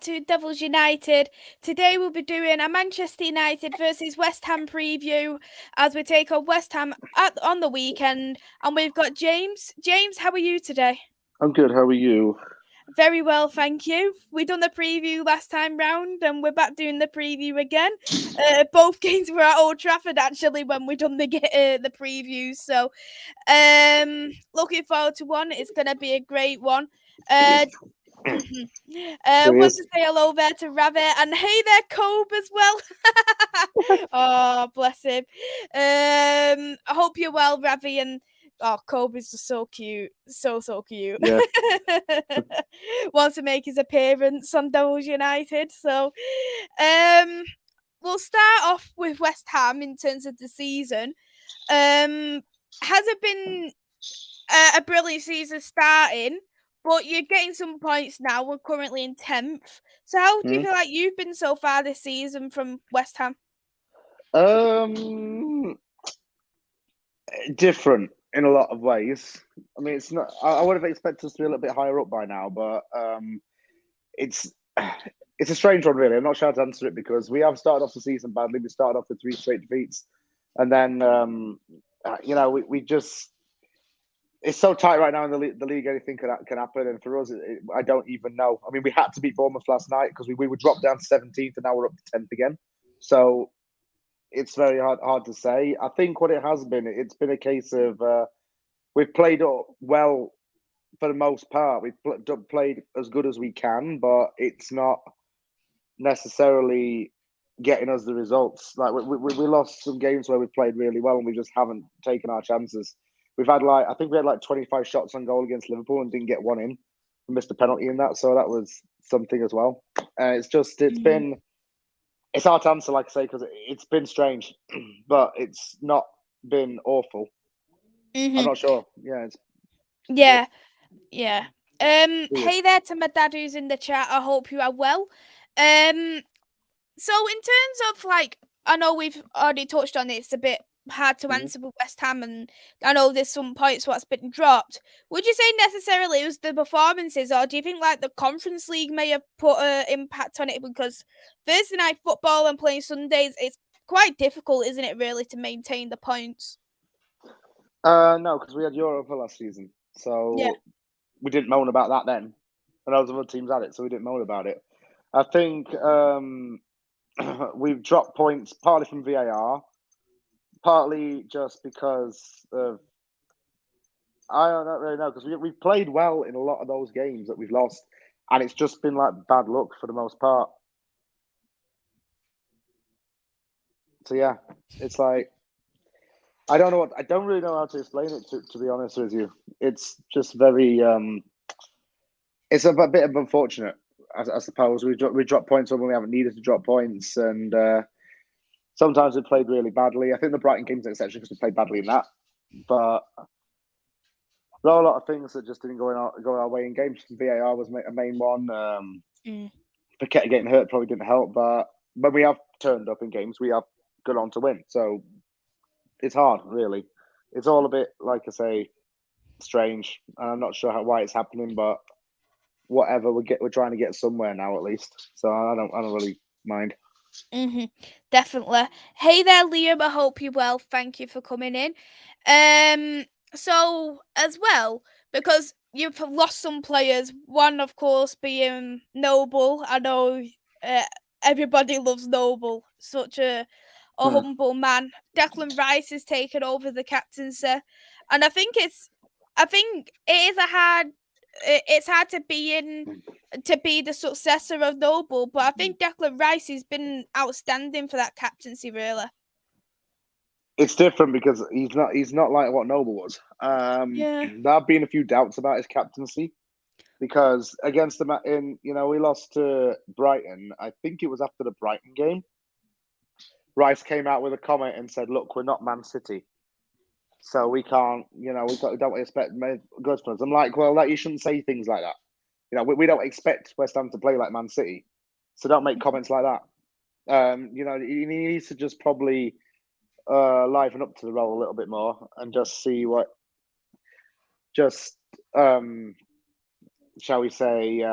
to Devils United. Today we'll be doing a Manchester United versus West Ham preview as we take on West Ham on the weekend. And we've got James. James, how are you today? I'm good. How are you? Very well, thank you. We done the preview last time round, and we're back doing the preview again. Both games were at Old Trafford actually when we done the previews. So, looking forward to one. It's gonna be a great one. Want Cheers. to say hello there to Rabbit and hey there, Cobe as well. Oh, bless him. I hope you're well, Ravi, and Cobe is just so cute, so cute. Yeah. Wants to make his appearance on Devils United. So, um, we'll start off with West Ham in terms of the season. Has it been a brilliant season starting? But you're getting some points now. We're currently in 10th. So how do you Hmm. feel like you've been so far this season from West Ham? Um, Different in a lot of ways. I mean, it's not. I would have expected us to be a little bit higher up by now, but it's it's a strange one, really. I'm not sure how to answer it because we have started off the season badly. We started off with 3 straight defeats, and then we just it's so tight right now in the league. Anything can happen, and for us, I don't even know. I mean, we had to beat Bournemouth last night because we were dropped down to 17th, and now we're up to 10th again. So it's very hard to say. I think what it has been, it's been a case of we've played well for the most part. We've played as good as we can, but it's not necessarily getting us the results. Like we lost some games where we played really well and we just haven't taken our chances. We've had I think we had 25 shots on goal against Liverpool and didn't get one in. We missed a penalty in that, so that was something as well. It's hard to answer, like I say, because it's been strange, but it's not been awful. I'm Mm-hmm. not sure. Yeah, it's Yeah, yeah. weird. Hey there to my dad who's in the chat. I hope you are well. Um, so in terms of I know we've already touched on it. It's a bit hard to Mm-hmm. answer with West Ham, and I know there's some points what's been dropped. Would you say necessarily it was the performances, or do you think the Conference League may have put an impact on it? Because Thursday night football and playing Sundays, it's quite difficult, isn't it, really, to maintain the points? No, because we had Europa last season, Yeah. so we didn't moan about that then. And those other teams had it, so we didn't moan about it. I think we've dropped points partly from VAR, partly just because of I don't really know because we've played well in a lot of those games that we've lost, and it's just been bad luck for the most part. So yeah, it's I don't really know how to explain it to be honest with you. It's just very it's a bit of unfortunate, I suppose. We drop points when we haven't needed to drop points, and sometimes we played really badly. I think the Brighton game's an exception because we played badly in that, but there are a lot of things that just didn't go our way in games. VAR was a main one. Paqueta getting hurt probably didn't help, but when we have turned up in games, we have gone on to win. So it's hard, really. It's all a bit, like I say, strange. I'm not sure why it's happening, but whatever, we're trying to get somewhere now at least. So I don't really mind. Definitely. Hey there, Liam. I hope you're well. Thank you for coming in. So as well, because you've lost some players. One, of course, being Noble. I know everybody loves Noble. Such a Hmm. humble man. Declan Rice has taken over the captaincy, and I think it is it's hard to be the successor of Noble, but I think Declan Rice has been outstanding for that captaincy, really. It's different because he's not like what Noble was. Yeah. There have been a few doubts about his captaincy because against we lost to Brighton. I think it was after the Brighton game. Rice came out with a comment and said, "Look, we're not Man City, so we can't. We don't expect good from us." I'm like, well, you shouldn't say things like that. We don't expect West Ham to play like Man City, so don't make comments like that. He needs to just probably liven up to the role a little bit more and just see just shall we say,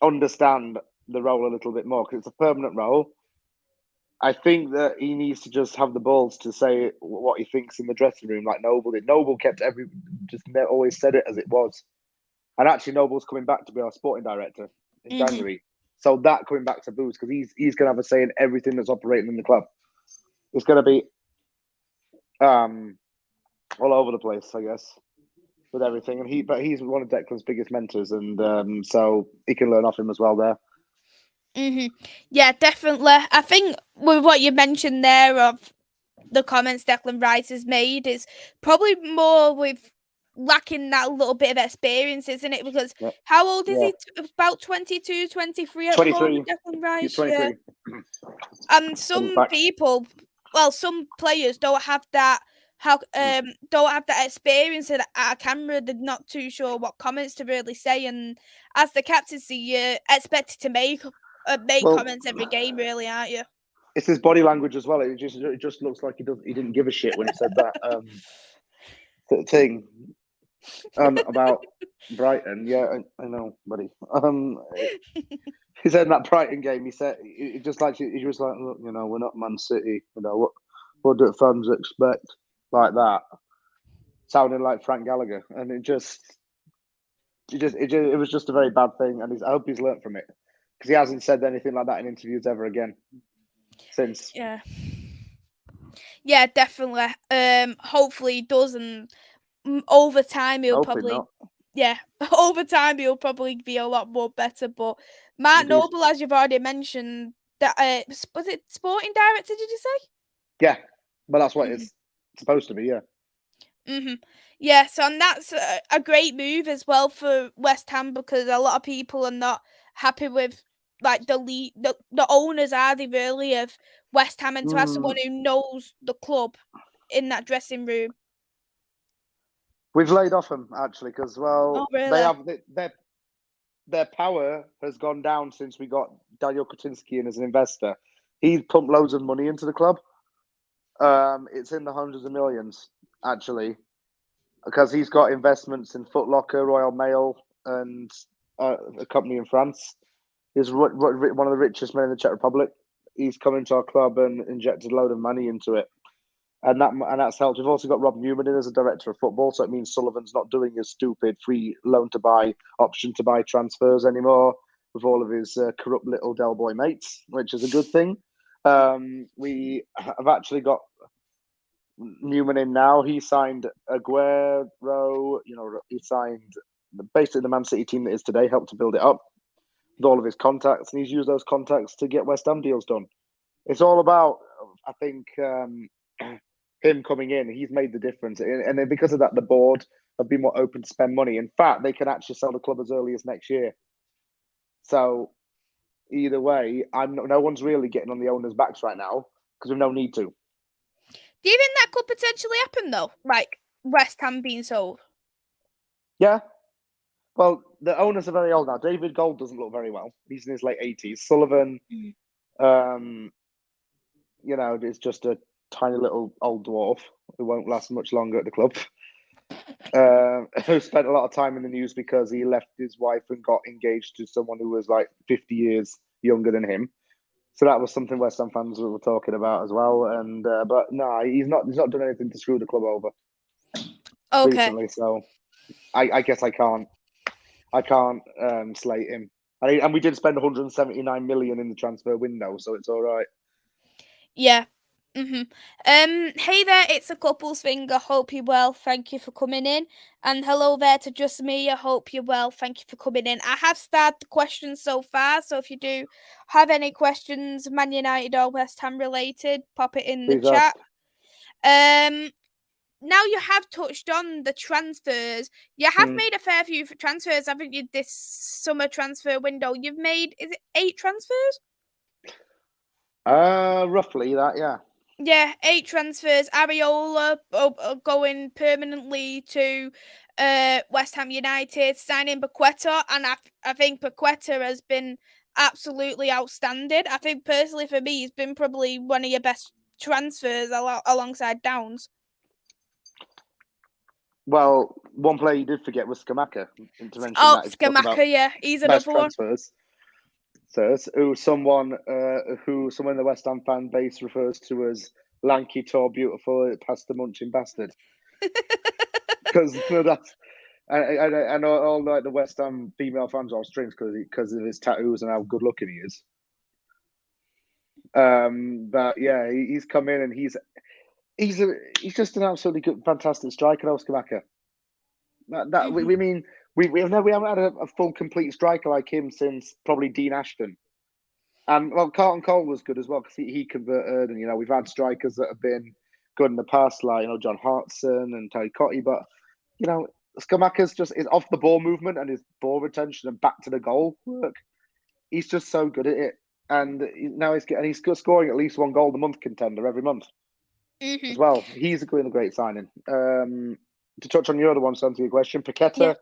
understand the role a little bit more because it's a permanent role. I think that he needs to just have the balls to say what he thinks in the dressing room, like Noble did. Noble kept always said it as it was. And actually, Noble's coming back to be our sporting director in January. So that coming back to Boots, because he's going to have a say in everything that's operating in the club. It's going to be all over the place, I guess, with everything. And he's one of Declan's biggest mentors, and so he can learn off him as well there. Yeah, definitely. I think with what you mentioned there of the comments Declan Rice has made is probably more with lacking that little bit of experience, isn't it? Because how old is he? About 22, 23 at the moment, Declan Rice? He's 23. Yeah. And some people, some players don't have that don't have that experience at a camera. They're not too sure what comments to really say, and as the captaincy, you're expected to make comments every game, really, aren't you? It's his body language as well. It just looks like he didn't give a shit when he said that thing about Brighton. Yeah, I know, buddy. He said in that Brighton game, he said he was like, look, we're not Man City. What do fans expect? Like that, sounding like Frank Gallagher, and it was just a very bad thing. And I hope he's learnt from it because he hasn't said anything like that in interviews ever again since. Yeah, definitely. Hopefully he does, and over time he'll probably over time he'll probably be a lot more better. But Mark Noble, as you've already mentioned, that was it sporting director? Did you say? Yeah, but that's what it's supposed to be. Yeah. Yeah, so and that's a great move as well for West Ham because a lot of people are not happy with like the owners, are they really, of West Ham, and to have someone who knows the club in that dressing room. We've laid off them actually because they have their power has gone down since we got Daniel Kutinsky in as an investor. He's pumped loads of money into the club. It's in the hundreds of millions actually because he's got investments in Foot Locker, Royal Mail, and a company in France. He's one of the richest men in the Czech Republic. He's come into our club and injected a load of money into it. And that's helped. We've also got Rob Newman in as a director of football, so it means Sullivan's not doing his stupid free loan to buy, option to buy transfers anymore with all of his corrupt little Del Boy mates, which is a good thing. We have actually got Newman in now. He signed Aguero. He signed basically the Man City team that is today, helped to build it up with all of his contacts, and he's used those contacts to get West Ham deals done. It's all about, I think, him coming in. He's made the difference, and then because of that, the board have been more open to spend money. In fact, they can actually sell the club as early as next year. So either way, no one's really getting on the owners' backs right now because we've no need to. Do you think that could potentially happen though? Like West Ham being sold? Yeah. Well, the owners are very old now. David Gold doesn't look very well. He's in his late 80s. Sullivan, is just a tiny little old dwarf who won't last much longer at the club. Who spent a lot of time in the news because he left his wife and got engaged to someone who was like 50 years younger than him. So that was something West Ham fans were talking about as well. And but no, he's not done anything to screw the club over recently. So I guess I can't slate him. And we did spend 179 million in the transfer window, so it's all right. Yeah. Hey there, it's a couples thing. I hope you're well. Thank you for coming in. And hello there to Just Me. I hope you're well. Thank you for coming in. I have started the questions so far, so if you do have any questions, Man United or West Ham related, pop it in the chat. Now you have touched on the transfers. You have made a fair few transfers, haven't you, this summer transfer window? You've made, is it 8 transfers? Roughly that, yeah. Yeah, 8 transfers. Areola going permanently to West Ham United, signing Paqueta, and I think Paqueta has been absolutely outstanding. I think personally for me, he's been probably one of your best transfers alongside Downs. Well, one player you did forget was Scamacca. Scamacca, yeah, he's another transfers. So it's someone in the West Ham fan base refers to as lanky, tall, beautiful, past the munching bastard. Because that's I know all like the West Ham female fans are strings because of his tattoos and how good looking he is. But yeah, he's come in and he's just an absolutely good, fantastic striker, Oskamaka. We mean we haven't had a full complete striker like him since probably Dean Ashton. And well, Carlton Cole was good as well because he converted, and we've had strikers that have been good in the past, like John Hartson and Terry Cotty, but Skamaka's just is off the ball movement and his ball retention and back to the goal work. He's just so good at it, and now he's scoring at least one goal a month contender every month as well. He's a great signing. To touch on your other one, to answer your question, Paqueta,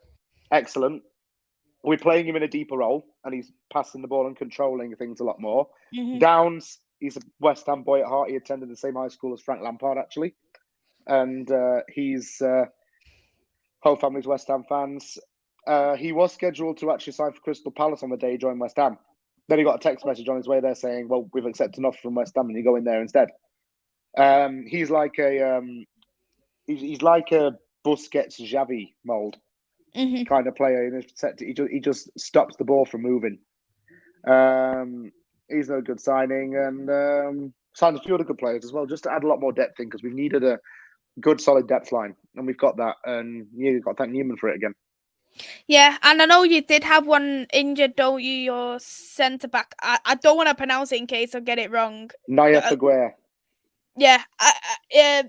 excellent. We're playing him in a deeper role, and he's passing the ball and controlling things a lot more. Downs, he's a West Ham boy at heart. He attended the same high school as Frank Lampard, actually, and he's whole family's West Ham fans. He was scheduled to actually sign for Crystal Palace on the day he joined West Ham. Then he got a text message on his way there saying, "Well, we've accepted an offer from West Ham, and you go in there instead." He's like a Busquets Xavi mold. Kind of player. He just stops the ball from moving. He's no good signing, and signed a few other good players as well, just to add a lot more depth in because we've needed a good solid depth line, and we've got that. And you've got to thank Newman for it again. Yeah, and I know you did have one injured, don't you? Your centre back. I don't want to pronounce it in case I get it wrong. Naya Faguer. Yeah,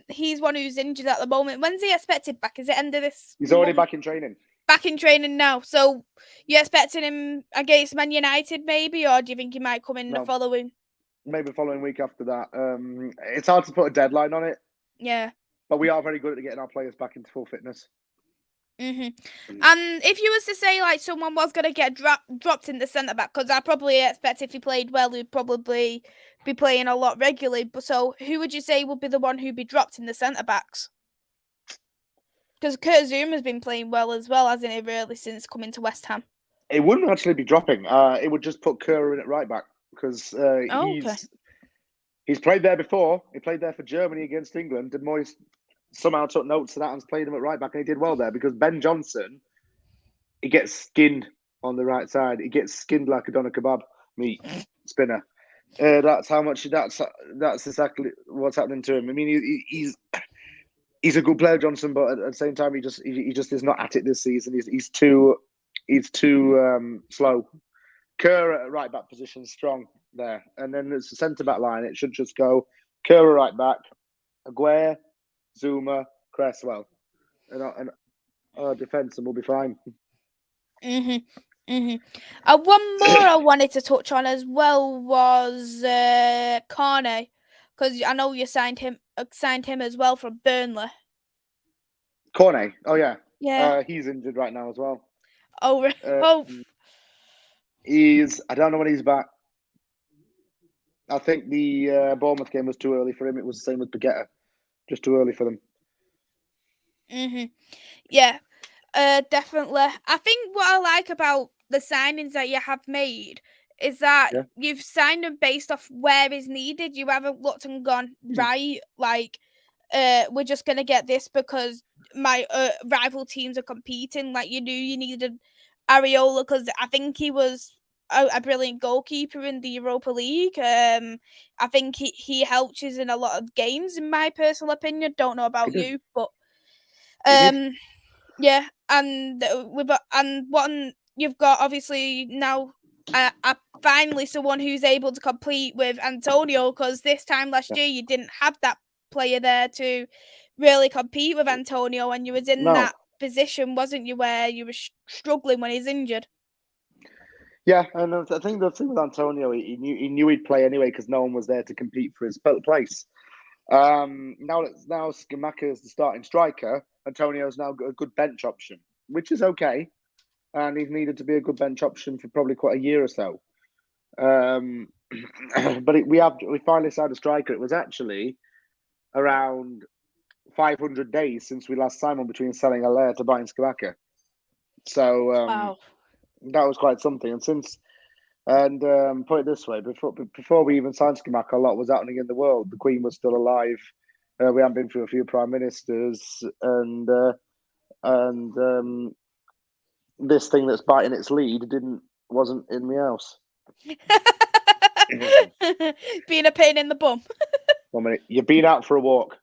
he's one who's injured at the moment. When's he expected back? Is it end of this? He's already back in training. Back in training now. So you expecting him against Man United, maybe, or do you think he might come in the following? Maybe the following week after that. It's hard to put a deadline on it. Yeah. But we are very good at getting our players back into full fitness. And if you was to say like someone was going to get dropped in the centre back, because I probably expect if he played well, he'd probably be playing a lot regularly. But so who would you say would be the one who'd be dropped in the centre backs? Because Kurt Zouma's been playing well as well, hasn't he, really, since coming to West Ham? It wouldn't actually be dropping. It would just put Kerr in at right back because he's played there before. He played there for Germany against England. And Moyes somehow took notes of that and played him at right back, and he did well there because Ben Johnson, he gets skinned on the right side. He gets skinned like a doner kebab meat spinner. That's how much. That's exactly what's happening to him. I mean, he's a good player, Johnson, but at the same time, he just is not at it this season. He's too slow. Kerr at right back position, strong there, and then there's a centre back line. It should just go Kerr at right back, Aguirre, Zouma, Cresswell, and our defence, and we'll be fine. One more I wanted to touch on as well was Carney, because I know you signed him as well from Burnley. Cornet, oh yeah, he's injured right now as well. Oh, I don't know when he's back. I think the Bournemouth game was too early for him. It was the same with Paqueta, just too early for them. Yeah, definitely. I think what I like about the signings that you have made is that you've signed them based off where is needed. You haven't looked and gone, right, like, we're just going to get this because my rival teams are competing. Like, you knew you needed Areola because I think he was a brilliant goalkeeper in the Europa League. I think he helped us in a lot of games, in my personal opinion. Don't know about you, but yeah, and what you've got obviously now finally someone who's able to compete with Antonio, because this time last year you didn't have that player there to really compete with Antonio, and you was in that position, wasn't you, where you were struggling when he's injured. Yeah, and I think the thing with Antonio, he knew he'd play anyway because no one was there to compete for his place. Now Scamacca is the starting striker. Antonio's now got a good bench option, which is okay, and he's needed to be a good bench option for probably quite a year or so. But we finally signed a striker. It was actually around 500 days since we last signed one between selling Allaire to buying Scamacca. So that was quite something. And since And put it this way: before we even signed Schumacher, a lot was happening in the world. The Queen was still alive. We hadn't been through a few prime ministers, and this thing that's biting its lead wasn't in my house. Being a pain in the bum. 1 minute, you've been out for a walk.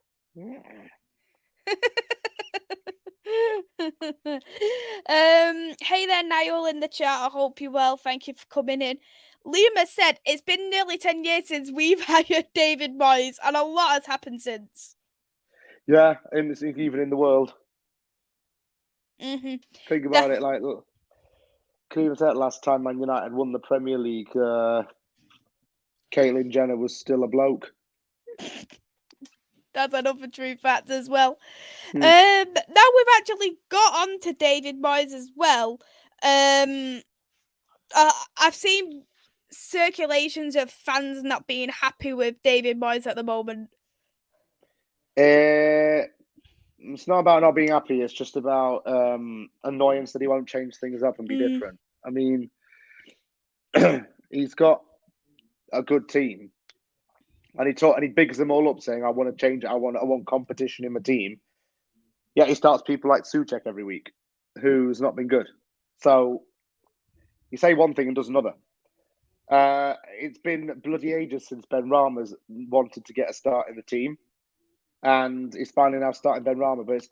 Hey there, Niall in the chat. I hope you're well. Thank you for coming in. Liam has said it's been nearly 10 years since we've hired David Moyes, and a lot has happened since. Yeah, even in the world. Mm-hmm. Think about it, like, look, can even say that last time Man United won the Premier League, Caitlyn Jenner was still a bloke. That's another true fact as well. Now we've actually got on to David Moyes as well. I've seen circulations of fans not being happy with David Moyes at the moment. It's not about not being happy. It's just about annoyance that he won't change things up and be different. I mean, he's got a good team, and he bigs them all up, saying, "I want to change it. I want competition in my team." Yet he starts people like Souček every week, who's not been good. So you say one thing and does another. It's been bloody ages since Ben Rama's wanted to get a start in the team, and he's finally now starting Ben Rama. But it's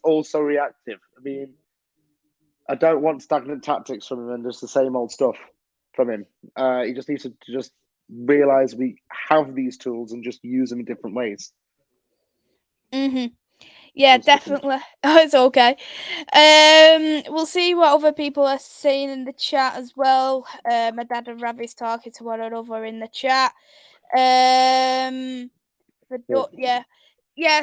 also reactive. I mean, I don't want stagnant tactics from him and just the same old stuff from him. He just needs to just realize we have these tools and just use them in different ways. Yeah, definitely. Oh, it's okay. We'll see what other people are saying in the chat as well. My dad and Ravi's talking to one another in the chat. Yeah.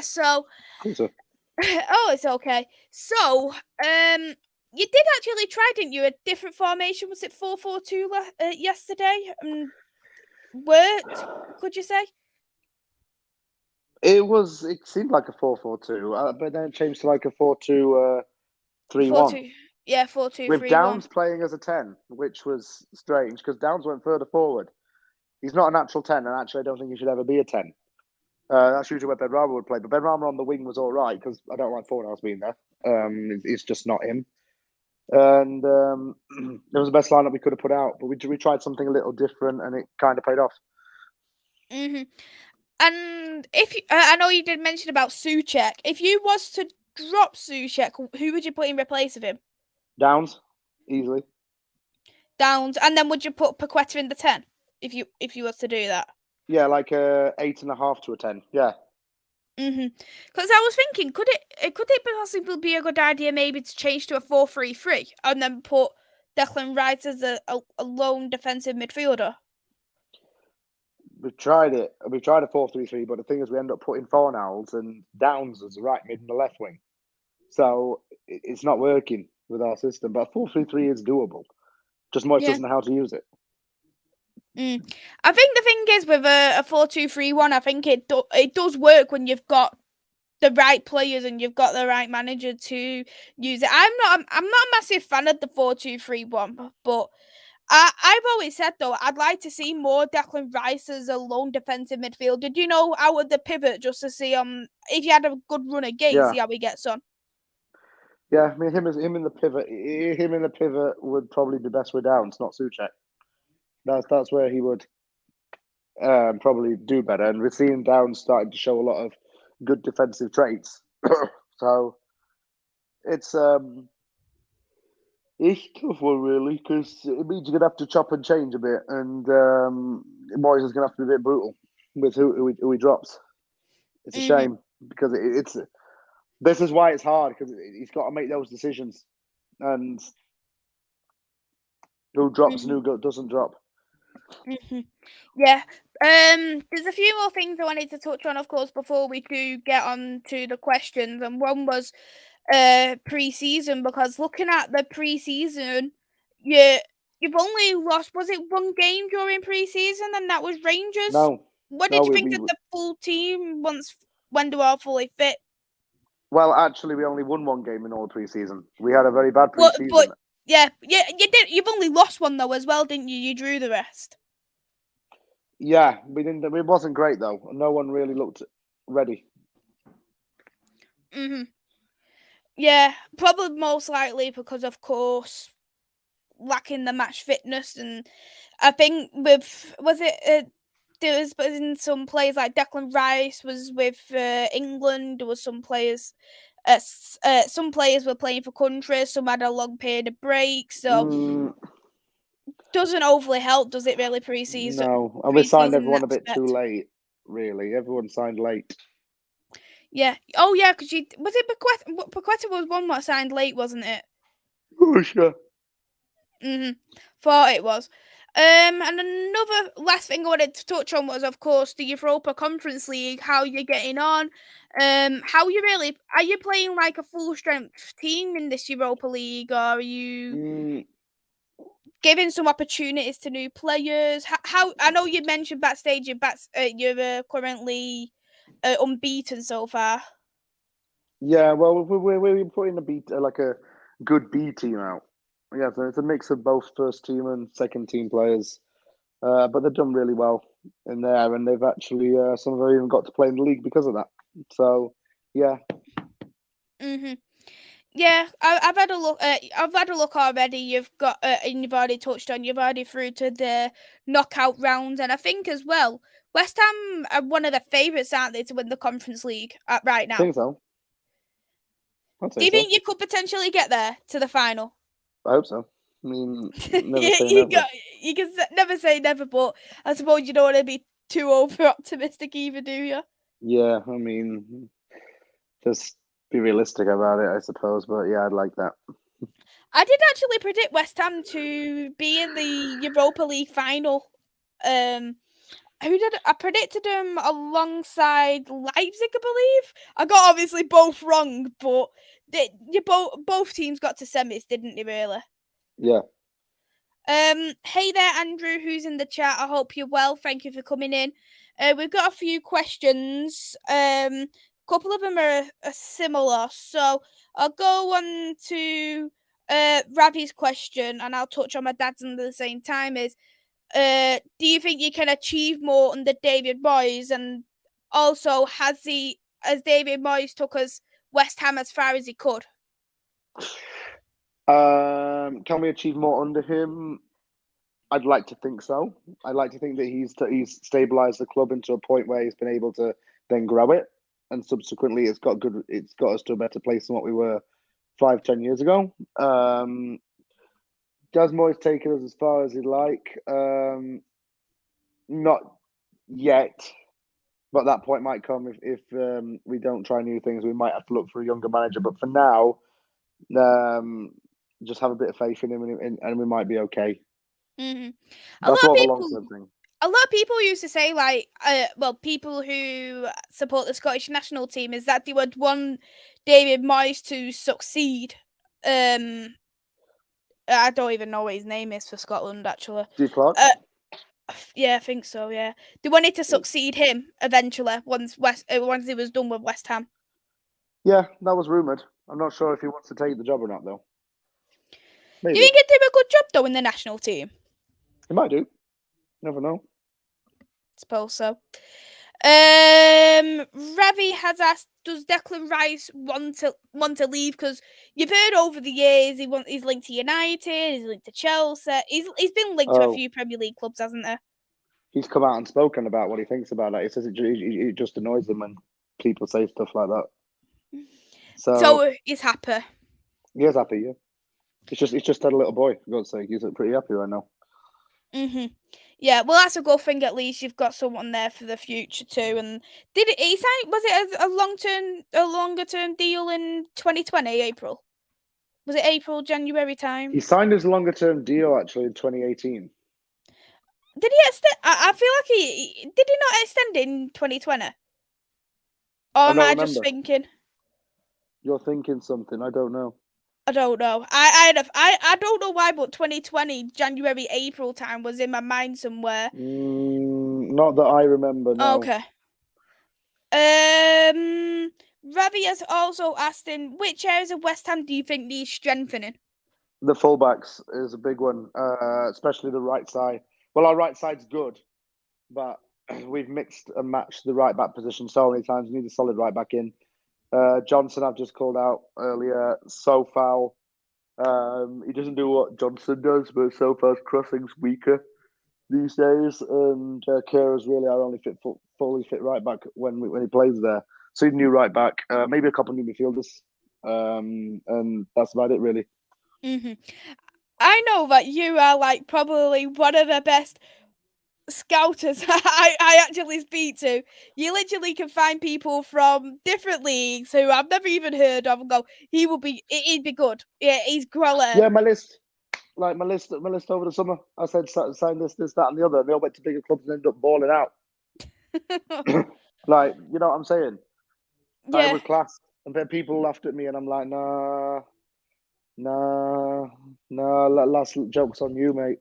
So, oh, it's okay. So, you did actually try, didn't you? A different formation. Was it 4-4-2 yesterday? Worked? Could you say? It seemed like a 4-4-2, but then it changed to like a 4-2-3-1. 4-2. Yeah, 4-2-3-1. With Downs playing as a 10, which was strange because Downs went further forward. He's not a natural 10, and actually I don't think he should ever be a 10. That's usually where Ben Rama would play. But Ben Rama on the wing was all right because I don't like Fornals being there. It's just not him. And it was the best lineup we could have put out. But we tried something a little different, and it kind of paid off. And if I know you did mention about Souček, if you was to drop Souček, who would you put in replace of him? Downs, easily. Downs, and then would you put Paqueta in the 10 if you was to do that? Yeah, like a 8.5 to a 10. Yeah. Because I was thinking, could it possibly be a good idea maybe to change to a 4-3-3 and then put Declan Rice as a lone defensive midfielder? We've tried it. We've tried a 4-3-3, but the thing is, we end up putting Fornals and Downs as the right mid and the left wing. So it's not working with our system. But 4-3-3 is doable. Just Moyes doesn't know how to use it. I think the thing is with a 4-2-3-1, I think it does work when you've got the right players and you've got the right manager to use it. I'm not a massive fan of the 4-2-3-1, but I've always said though I'd like to see more Declan Rice as a lone defensive midfielder. Did you know out of the pivot just to see if you had a good run of games, see how he gets on. Yeah, I mean him in the pivot. Him in the pivot would probably be best with Downs, not Souček. That's where he would probably do better. And we're seeing Downs starting to show a lot of good defensive traits. So it's tough one really because it means you're gonna have to chop and change a bit, and Moyes is gonna have to be a bit brutal with who he drops. It's a shame because it's. This is why it's hard because he's got to make those decisions, and who drops and who doesn't drop. Yeah. There's a few more things I wanted to touch on, of course, before we do get on to the questions. And one was pre-season, because looking at the pre-season, you've only lost, was it one game during pre-season, and that was Rangers? No. What did you think of the full team when they were all fully fit? Well, actually, we only won one game in all pre-season. We had a very bad pre-season. Yeah, you did. You've only lost one though as well, didn't you? You drew the rest. Yeah, we didn't. It wasn't great though. No one really looked ready. Yeah, probably most likely because, of course, lacking the match fitness, and I think there was been some players like Declan Rice was with England. There was some players. Some players were playing for countries. Some had a long period of break, so doesn't overly help, does it? Really, pre-season. No, and we signed Pre-season in everyone that a bit too respect. late. Really, everyone signed late. Yeah. Oh yeah, because you was it Paqueta? Paqueta was one that signed late, wasn't it? Oh sure. Thought it was. And another last thing I wanted to touch on was, of course, the Europa Conference League. How you're getting on? How you really are you playing like a full strength team in this Europa League, or are you giving some opportunities to new players? How I know you mentioned backstage you're currently unbeaten so far. Yeah, well, we're putting like a good B team out. Yeah, so it's a mix of both first team and second team players. But they've done really well in there, and they've actually some of them even got to play in the league because of that. So, yeah. Yeah, I've had a look. I've had a look already. You've got, and you've already touched on. You've already through to the knockout rounds, and I think as well, West Ham are one of the favourites, aren't they, to win the Conference League right I now? think so. I'd Do say you so. think you could potentially get there to the final? I hope so. I mean, never you, say you never. got you can never say never, but I suppose you don't want to be too over optimistic either, do you? Yeah, I mean, just be realistic about it, I suppose. But yeah, I'd like that. I did actually predict West Ham to be in the Europa League final. Um, who did I predicted them alongside Leipzig, I believe. I got obviously both wrong, but both teams got to semis, didn't they? Really. Yeah. Hey there, Andrew, who's in the chat. I hope you're well. Thank you for coming in. We've got a few questions. A couple of them are similar, so I'll go on to Ravi's question, and I'll touch on my dad's at the same time. Do you think you can achieve more under David Moyes? And also, has David Moyes took us West Ham as far as he could? Can we achieve more under him? I'd like to think so. I'd like to think that he's stabilized the club into a point where he's been able to then grow it, and subsequently it's got good. It's got us to a better place than what we were 5, 10 years ago. Does Moyes take us as far as he'd like? Not yet, but that point might come if we don't try new things. We might have to look for a younger manager. But for now, just have a bit of faith in him, and we might be okay. Mm-hmm. That's more of a long-term thing. A lot of people used to say, like, people who support the Scottish national team is that they would want David Moyes to succeed. I don't even know what his name is for Scotland, actually. Steve Clark? Yeah, I think so. Yeah, they wanted to succeed him eventually once he was done with West Ham. Yeah, that was rumored. I'm not sure if he wants to take the job or not, though. Maybe. Do you think he'd do a good job though in the national team? He might do. Never know. Suppose so. Ravi has asked, does Declan Rice want to leave? Because you've heard over the years he's linked to United, he's linked to Chelsea, he's been linked to a few Premier League clubs, hasn't he? He's come out and spoken about what he thinks about that. He says it just annoys him when people say stuff like that. So he's happy. He is happy, yeah. He's just had a little boy, for God's sake. He's pretty happy right now. Yeah, well, that's a good thing. At least you've got someone there for the future too. And did he sign? Was it a longer term deal in 2020 April? Was it April, January time? He signed his longer term deal actually in 2018. Did he extend? I feel like he not extend in 2020. Or am I just thinking? You're thinking something. I don't know. I don't know. I don't know why, but 2020 January April time was in my mind somewhere. Not that I remember. No. Okay. Ravi has also asked in which areas of West Ham do you think needs strengthening? The fullbacks is a big one, especially the right side. Well, our right side's good, but we've mixed and matched the right back position so many times. We need a solid right back in. Johnson, I've just called out earlier, so foul. He doesn't do what Johnson does, but so far crossing's weaker these days. And Kira's really our only fully fit right back when he plays there. So new right back, maybe a couple of new midfielders, and that's about it really. Mm-hmm. I know that you are like probably one of the best scouters I actually speak to. You literally can find people from different leagues who I've never even heard of and go, he'd be good. Yeah, he's quality. Yeah, my list over the summer. I said sign this, that, and the other. And they all went to bigger clubs and ended up balling out. Like, you know what I'm saying? Like, Yeah. it was class. And then people laughed at me, and I'm like, nah. Last joke's on you, mate.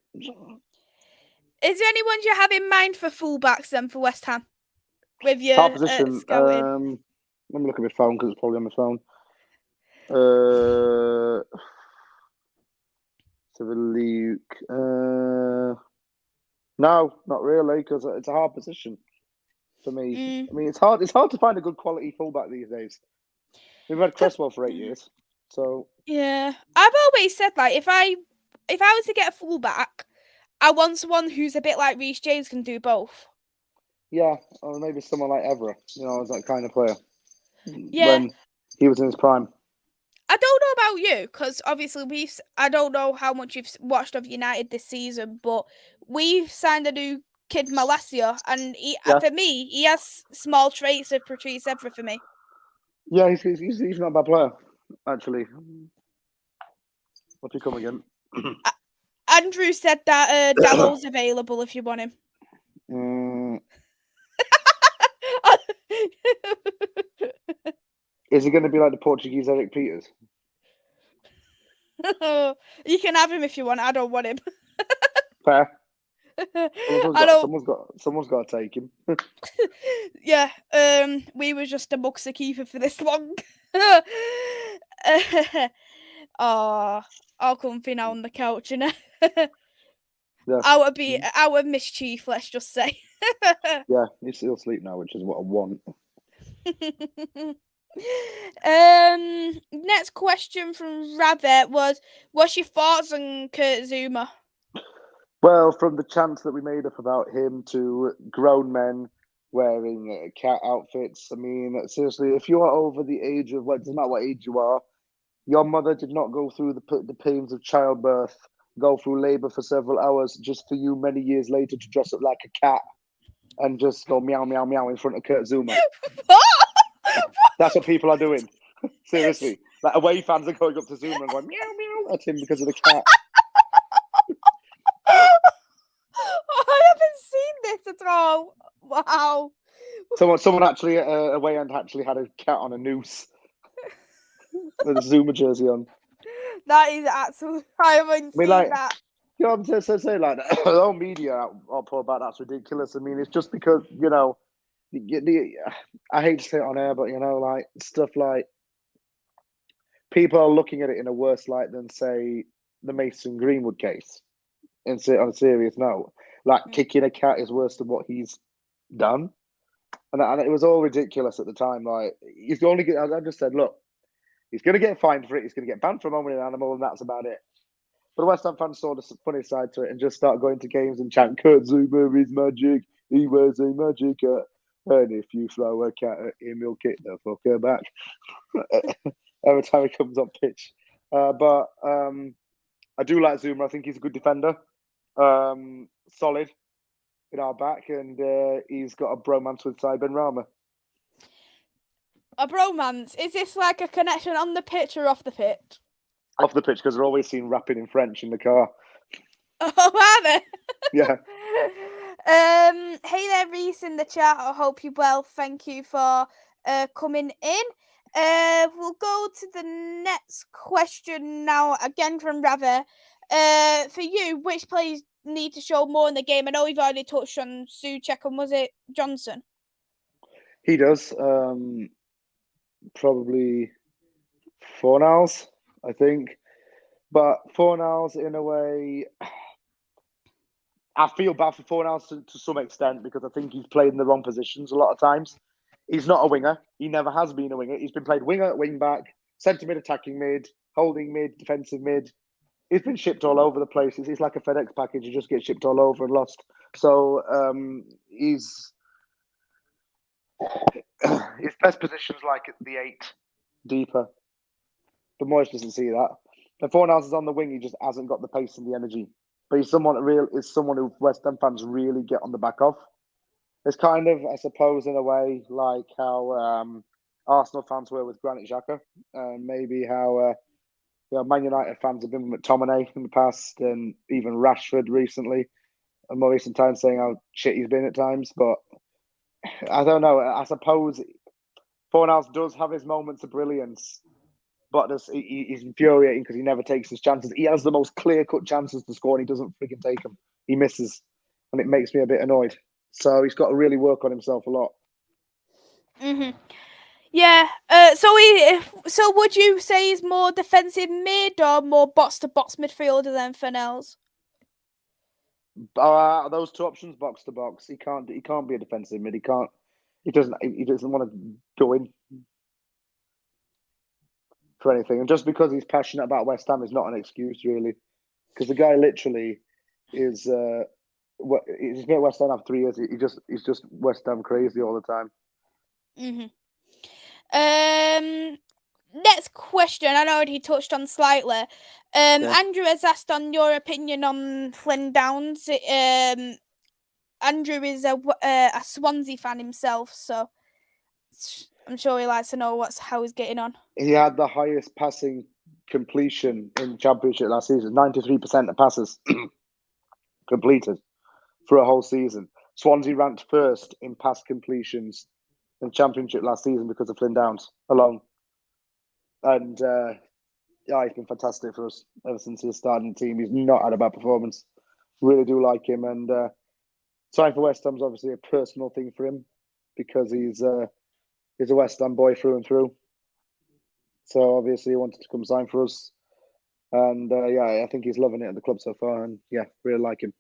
Is there anyone you have in mind for fullbacks then for West Ham? With your Our position. scouting? Let me look at my phone because it's probably on my phone. To the league. No, not really, because it's a hard position for me. I mean, it's hard to find a good quality fullback these days. We've had Cresswell for 8 years, so yeah. I've always said like if I was to get a fullback, I want someone who's a bit like Reece James, can do both. yeah, or maybe someone like Evra, you know, as that kind of player. Yeah. When he was in his prime. I don't know about you, because obviously I don't know how much you've watched of United this season, but we've signed a new kid, Malacia, and for me, he has small traits of Patrice Evra for me. Yeah, he's not a bad player, actually. What's he come again? Andrew said that Dallow's available if you want him. Is he going to be like the Portuguese Eric Peters? You can have him if you want. I don't want him. Fair. Someone's got to take him. Yeah. We were just a Muxa keeper for this long. Oh, all comfy now on the couch, you know. Yeah. Out of mischief, let's just say. Yeah, he'll sleep now, which is what I want. Next question from Rabbit was, what's your thoughts on Kurt Zouma? Well, from the chants that we made up about him to grown men wearing cat outfits, I mean, seriously, if you are over the age of, well, it doesn't matter what age you are, your mother did not go through the pains of childbirth, go through labor for several hours, just for you many years later to dress up like a cat and just go meow, meow, meow in front of Kurt Zouma. That's what people are doing. Seriously. Like, away fans are going up to Zouma and going meow, meow at him because of the cat. I haven't seen this at all. Wow. Someone actually away end actually had a cat on a noose with a Zouma jersey on. That is absolutely. I haven't seen that. You know what I'm saying? Like, the whole media outpour about that's ridiculous. I mean, it's just because, you know, I hate to say it on air, but, you know, like, stuff like people are looking at it in a worse light than, say, the Mason Greenwood case. On a serious note, like, kicking a cat is worse than what he's done. And it was all ridiculous at the time. Like, he's only. I just said, look, he's going to get fined for it. He's going to get banned from owning an animal, and that's about it. But West Ham fans saw the funny side to it and just start going to games and chant, Kurt Zouma is magic. He wears a magic hat. And if you throw a cat at him, he'll kick the fucker back. Every time he comes on pitch. But I do like Zouma. I think he's a good defender. Solid in our back. And he's got a bromance with Sai Benrahma. A bromance? Is this like a connection on the pitch or off the pitch? Off the pitch, because they're always seen rapping in French in the car. Oh, are they? Yeah. Hey there, Reese in the chat. I hope you're well. Thank you for coming in. We'll go to the next question now, again from Ravi. For you, which players need to show more in the game? I know we've already touched on Souček, and was it Johnson? He does. Probably Fornals, I think. But Fornals, in a way, I feel bad for Fornals to some extent because I think he's played in the wrong positions a lot of times. He's not a winger. He never has been a winger. He's been played winger, wing back, centre mid, attacking mid, holding mid, defensive mid. He's been shipped all over the place. It's like a FedEx package. You just get shipped all over and lost. So he's his best position's like at the 8, deeper. But Moyes doesn't see that. If Fornals is on the wing, he just hasn't got the pace and the energy. But he's someone who West Ham fans really get on the back of. It's kind of, I suppose, in a way, like how Arsenal fans were with Granit Xhaka, and maybe how Man United fans have been with McTominay in the past, and even Rashford recently, and more recent times saying how shit he's been at times. But I don't know. I suppose Fornals does have his moments of brilliance, but he's infuriating because he never takes his chances. He has the most clear-cut chances to score, and he doesn't freaking take them. He misses, and it makes me a bit annoyed. So he's got to really work on himself a lot. Yeah. So would you say he's more defensive mid or more box-to-box midfielder than Fornals? Those two options, box to box. He can't be a defensive mid. He doesn't want to go in for anything. And just because he's passionate about West Ham is not an excuse, really, because the guy literally is. He's been at West Ham after 3 years. He's just West Ham crazy all the time. Next question. I know he touched on slightly. Andrew has asked on your opinion on Flynn Downs. Andrew is a Swansea fan himself, so I'm sure he likes to know how he's getting on. He had the highest passing completion in the Championship last season. 93% of passes completed for a whole season. Swansea ranked first in pass completions in the Championship last season because of Flynn Downs alone. And he's been fantastic for us ever since he started the team. He's not had a bad performance. Really do like him. And signing for West Ham's obviously a personal thing for him because he's a West Ham boy through and through. So obviously he wanted to come sign for us. And I think he's loving it at the club so far. And really like him.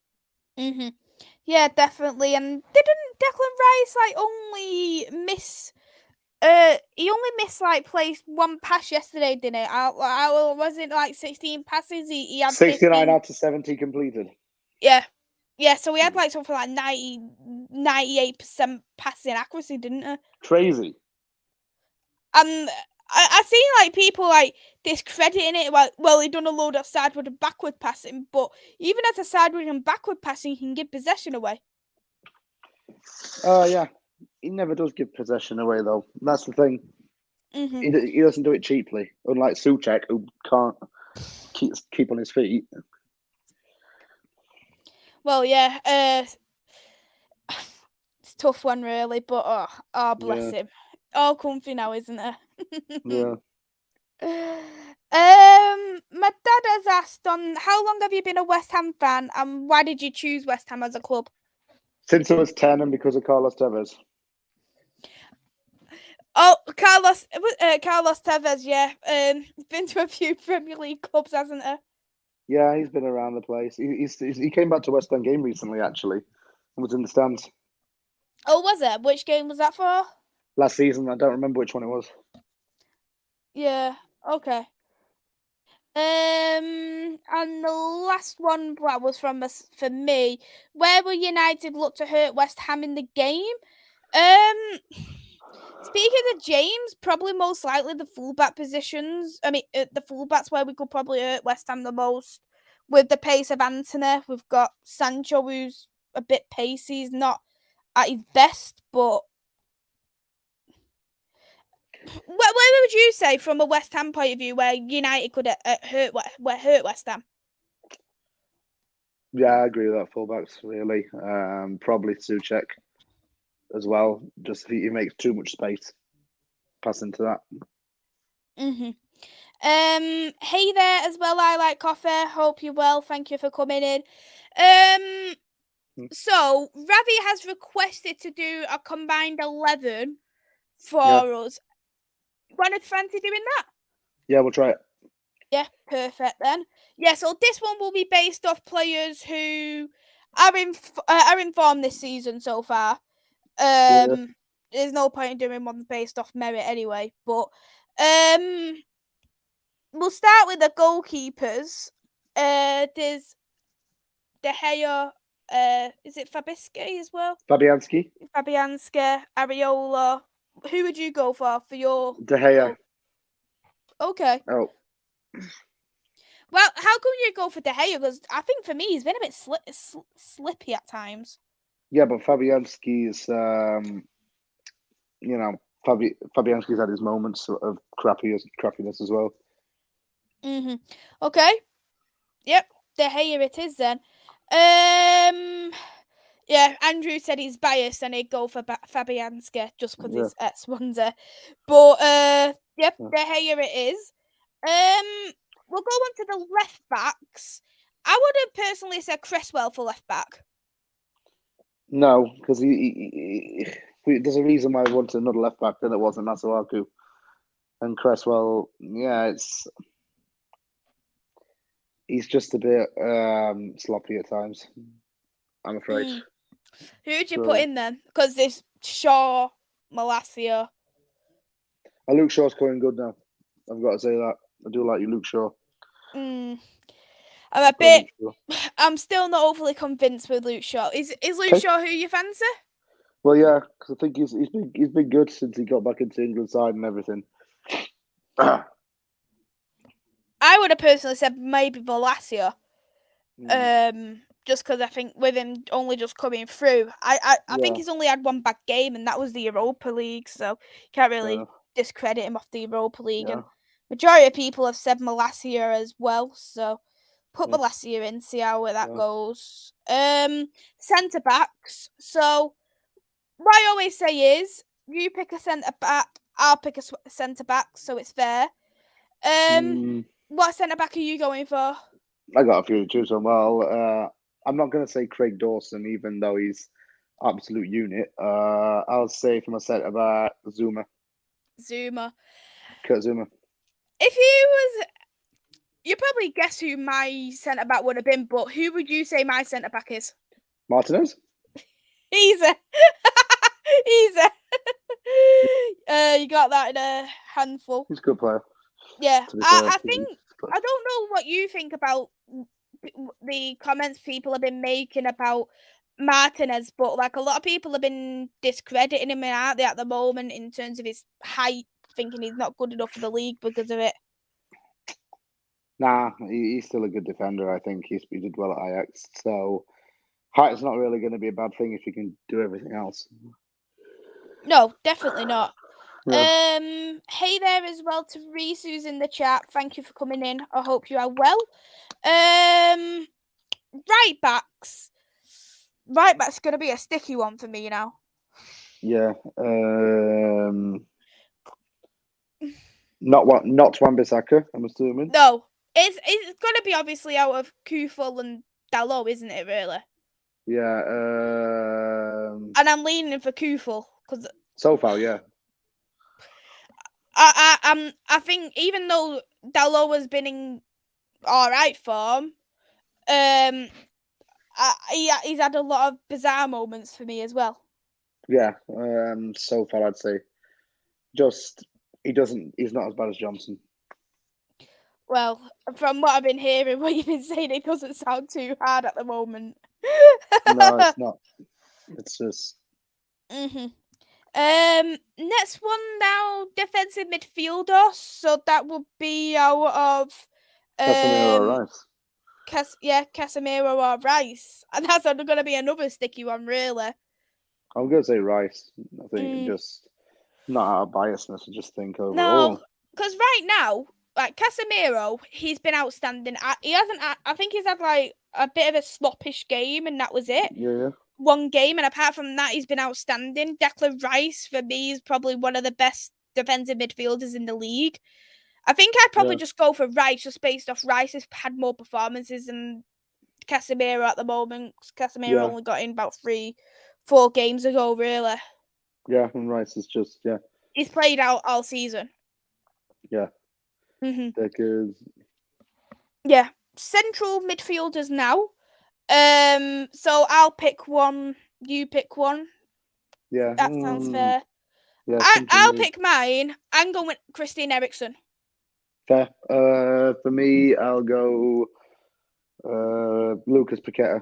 Yeah, definitely. And didn't Declan Rice only miss? He only missed placed one pass yesterday, didn't it? Was it 16 passes? He had 69 15. out of 70 completed. Yeah. So we had something like 98% passing accuracy, didn't he? Crazy. And I seen people discrediting it. Well, he done a load of sideward and backward passing, but even as a sideward and backward passing, he can give possession away. Yeah. He never does give possession away, though. That's the thing. He doesn't do it cheaply, unlike Souček, who can't keep on his feet. Well, yeah, it's a tough one, really, but bless him. All comfy now, isn't it? Yeah. My dad has asked on how long have you been a West Ham fan, and why did you choose West Ham as a club? Since I was 10, and because of Carlos Tevez. Oh, Carlos Tevez, yeah. Been to a few Premier League clubs, hasn't he? Yeah, he's been around the place. He came back to West Ham game recently, actually, and was in the stands. Oh, was it? Which game was that for? Last season, I don't remember which one it was. Yeah. Okay. And the last one was for me. Where will United look to hurt West Ham in the game? Speaking of James, probably most likely the fullback positions. I mean, the fullbacks where we could probably hurt West Ham the most. With the pace of Antony, we've got Sancho, who's a bit pacey. He's not at his best, but where would you say, from a West Ham point of view, where United could hurt West Ham? Yeah, I agree with that. Fullbacks, really. Probably Souček as well. Just he makes too much space. Pass into that. Hey there as well. I like coffee. Hope you're well. Thank you for coming in. So Ravi has requested to do a combined 11 for us. Want to fancy doing that? Yeah, we'll try it. Yeah, perfect then. Yeah, so this one will be based off players who are in form this season so far. Yeah. There's no point in doing one based off merit anyway. But we'll start with the goalkeepers. There's De Gea. Is it Fabianski as well? Fabianski. Fabianski, Areola. Who would you go for your De Gea. goal? Okay. Oh. Well, how come you go for De Gea? Because I think for me, he's been a bit slippy at times. Yeah, but Fabianski's, Fabianski's had his moments of crappiness as well. Okay. Yep. De Gea it is then. Yeah, Andrew said he's biased and he'd go for Fabianski just because he's at Swansea. But yep, De Gea it is. We'll go on to the left backs. I would have personally said Cresswell for left back. No, because there's a reason why I wanted another left back, and it wasn't Masuaku. And Cresswell, yeah, he's just a bit sloppy at times, I'm afraid. Who'd you put in then? Because there's Shaw, Malacia. Luke Shaw's going good now. I've got to say that. I do like you, Luke Shaw. I'm still not overly convinced with Luke Shaw. Is Luke Shaw who you fancy? Well, yeah, because I think he's been good since he got back into England side and everything. I would have personally said maybe Malacia. Just because I think with him only just coming through, I think he's only had one bad game, and that was the Europa League, so you can't really discredit him off the Europa League. And majority of people have said Malacia as well, so put Malacia in, see how that goes. Centre backs. So what I always say is, you pick a centre back, I'll pick a centre back, so it's fair. What centre back are you going for? I got a few to choose from. Well, I'm not going to say Craig Dawson, even though he's absolute unit. I'll say for my centre back, Zuma. Kurt Zuma. If he was, you probably guess who my centre back would have been, but who would you say my centre back is? Martinez. Easy. Easy. You got that in a handful. He's a good player. Yeah, I think I don't know what you think about the comments people have been making about Martinez, but like a lot of people have been discrediting him at the moment in terms of his height, thinking he's not good enough for the league because of it. Nah, he's still a good defender. I think he did well at Ajax, so height's not really going to be a bad thing if you can do everything else. No, definitely not. Yeah. Hey there as well to Reese who's in the chat. Thank you for coming in. I hope you are well. Right backs. Right back's gonna be a sticky one for me now. Yeah. Not Wan-Bissaka, I'm assuming. No. It's gonna be obviously out of Kufel and Dalot, isn't it, really? Yeah. And I'm leaning for Kufel because so far, yeah. I think even though Dalot has been in alright form, he's had a lot of bizarre moments for me as well. Yeah. So far, I'd say he's not as bad as Johnson. Well, from what I've been hearing, what you've been saying, it doesn't sound too hard at the moment. No, it's not. It's just. Next one now, defensive midfielder. So that would be out of Casemiro or Rice. Casemiro or Rice, and that's going to be another sticky one, really. I'm going to say Rice. I think just not out of biasness. I just think overall. No, because right now, like Casemiro, he's been outstanding. He hasn't. I think he's had like a bit of a sloppish game, and that was it. Yeah. One game, and apart from that, he's been outstanding. Declan Rice, for me, is probably one of the best defensive midfielders in the league. I think I'd probably just go for Rice, just based off Rice has had more performances than Casemiro at the moment. Casemiro only got in about 3-4 games ago, really. Yeah, and Rice is just, He's played out all season. Yeah. Because Yeah, central midfielders now. So I'll pick one. You pick one. Yeah. That sounds fair. Yeah, central I'll mid. pick mine. I'm going with Christine Eriksen. Fair. For me, I'll go Lucas Paqueta.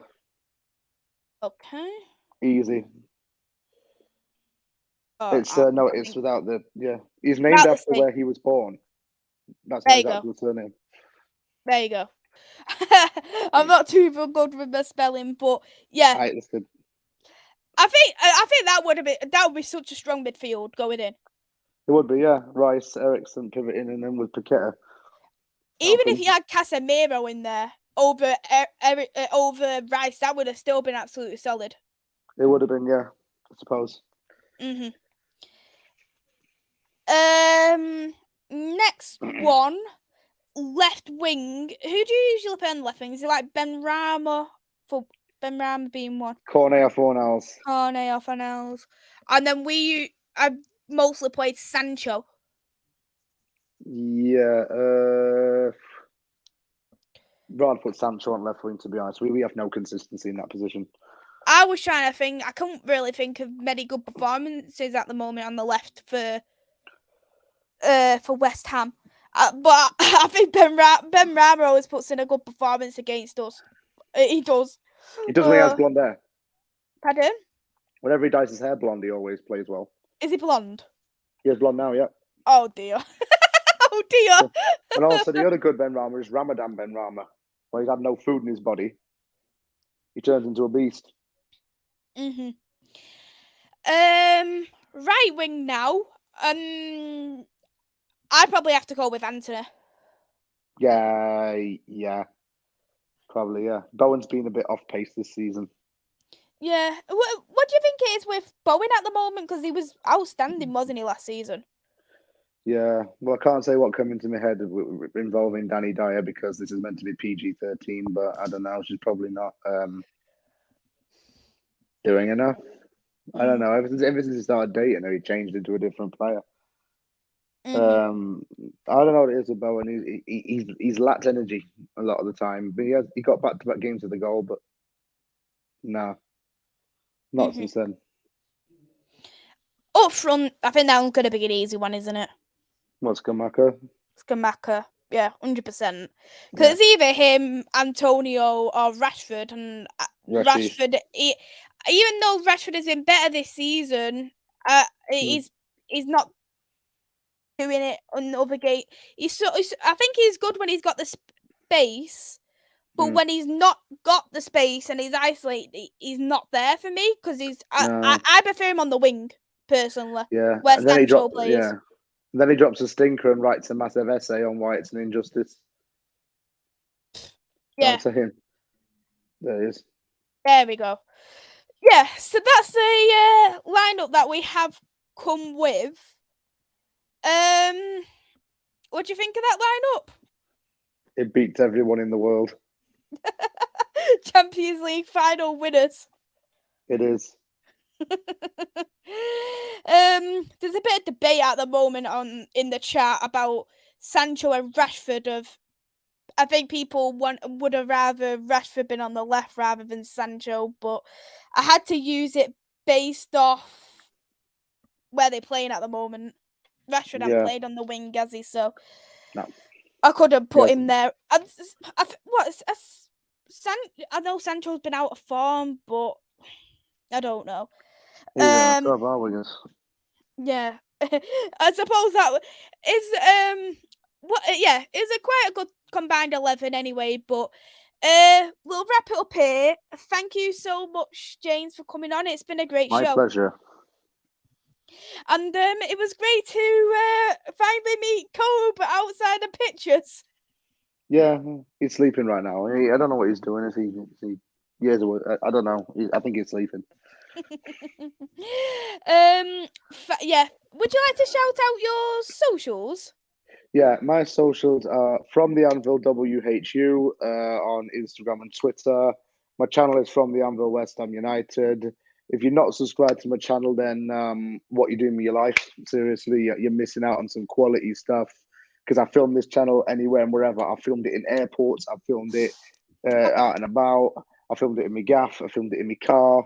Okay. Easy. It's I no, it's think without the He's named about the after same. where he was born. That's not There you his go. actual surname. There you go. I'm not too good with the spelling, but yeah, Right, that's good. I think that would be such a strong midfield going in. It would be, yeah. Rice, Ericsson pivoting, and then with Paqueta. Even if you had Casemiro in there over over Rice, that would have still been absolutely solid. It would have been, yeah. I suppose. Mhm. Next one, left wing. Who do you usually play on the left wing? Is it like Ben Rama for Ben Rama being one? Cornet or Fornals. Cornet or Fanels. And then I mostly played Sancho. Yeah. Rather put Sancho on left wing, to be honest. We have no consistency in that position. I was trying to think. I couldn't really think of many good performances at the moment on the left for West Ham. But I think Ben Rama always puts in a good performance against us. He does. He does when he has blonde hair. Pardon? Whenever he dyes his hair blonde, he always plays well. Is he blonde? He has blonde now, yeah. Oh dear. Oh dear. And also the other good Ben Rama is Ramadan Ben Rama. When he's had no food in his body, he turns into a beast. Mhm. Right wing now. I'd probably have to go with Anthony. Yeah. Probably, yeah. Bowen's been a bit off pace this season. Yeah. What do you think it is with Bowen at the moment? Because he was outstanding, wasn't he, last season? Yeah. Well, I can't say what came into my head involving Danny Dyer because this is meant to be PG-13, but I don't know. She's probably not doing enough. I don't know. Ever since he started dating her, he changed into a different player. I don't know what it is with Bowen. He's lacked energy a lot of the time. But he got back-to-back games with the goal, but no, not since then. Up front, I think that one's going to be an easy one, isn't it? What's Skamaka? Skamaka, yeah, 100%. Because it's either him, Antonio, or Rashford. And Rashford, even though Rashford has been better this season, he's not doing it on the other gate. I think he's good when he's got the space, but when he's not got the space and he's isolated, he's not there for me because I prefer him on the wing personally. Yeah, where Sancho plays. Yeah, and then he drops a stinker and writes a massive essay on why it's an injustice. Yeah, to him. There it is. There we go. Yeah, so that's the lineup that we have come with. What do you think of that lineup? It beats everyone in the world. Champions League final winners. It is. There's a bit of debate at the moment in the chat about Sancho and Rashford. I think people would have rather Rashford been on the left rather than Sancho, but I had to use it based off where they're playing at the moment. Rashford hasn't played on the wing, has he? So no. I couldn't put him there. I know Sancho's been out of form, but I don't know. Yeah, yeah. I suppose that is it's a quite a good combined 11 anyway, but we'll wrap it up here. Thank you so much, James, for coming on. It's been a great show. My pleasure. And it was great to finally meet Kobe outside the pictures. Yeah, he's sleeping right now. I don't know what he's doing. Is he years away? I don't know. I think he's sleeping. Yeah. Would you like to shout out your socials? Yeah, my socials are From the Anvil WHU on Instagram and Twitter. My channel is From the Anvil West Ham United. If you're not subscribed to my channel, then what you're doing with your life? Seriously, you're missing out on some quality stuff. because I filmed this channel anywhere and wherever. I filmed it in airports. I filmed it out and about. I filmed it in my gaff. I filmed it in my car.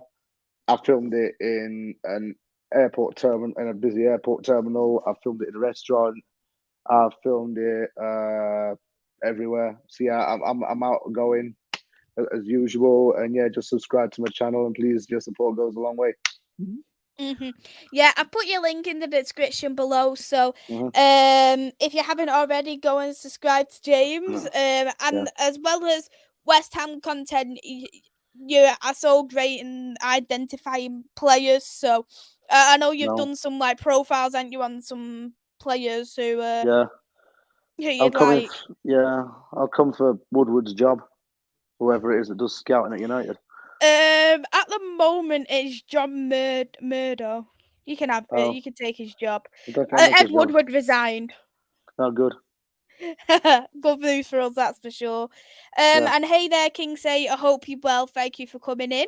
I filmed it in an airport terminal, in a busy airport terminal. I filmed it in a restaurant. I filmed it everywhere. So yeah, I'm outgoing as usual. And yeah, just subscribe to my channel and please, your support goes a long way. Yeah, I put your link in the description below. So, if you haven't already, go and subscribe to James. And as well as West Ham content, you are so great in identifying players. So, I know you've done some like profiles, aren't you, on some players who Yeah. who you'd like. I'll come for Woodward's job, whoever it is that does scouting at United. At the moment, it's John Murdo. You can have it. You can take his job. Ed Woodward resigned. Oh, good. Good news for us, that's for sure. And hey there, Kingsay. I hope you're well. Thank you for coming in.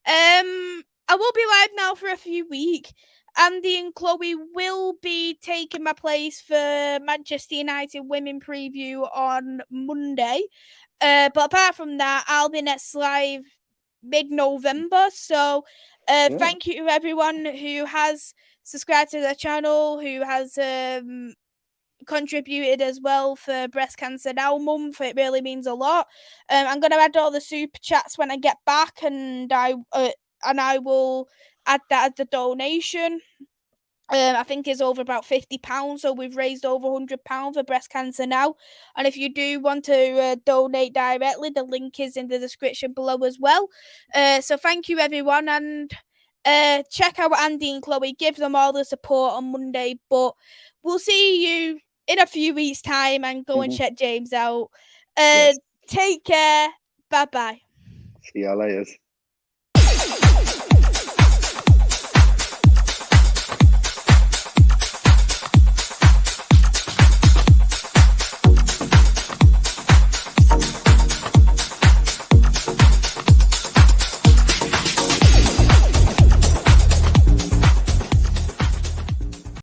I will be live now for a few weeks. Andy and Chloe will be taking my place for Manchester United Women Preview on Monday. But apart from that, I'll be next live mid-November. So thank you to everyone who has subscribed to the channel, who has contributed as well for Breast Cancer Now month. It really means a lot. I'm going to add all the super chats when I get back, and I will add that as the donation. I think is over about £50, so we've raised over £100 for Breast Cancer Now. And if you do want to donate directly, the link is in the description below as well. So thank you, everyone, and check out Andy and Chloe. Give them all the support on Monday. But we'll see you in a few weeks' time, and go and check James out. Take care. Bye-bye. See you later.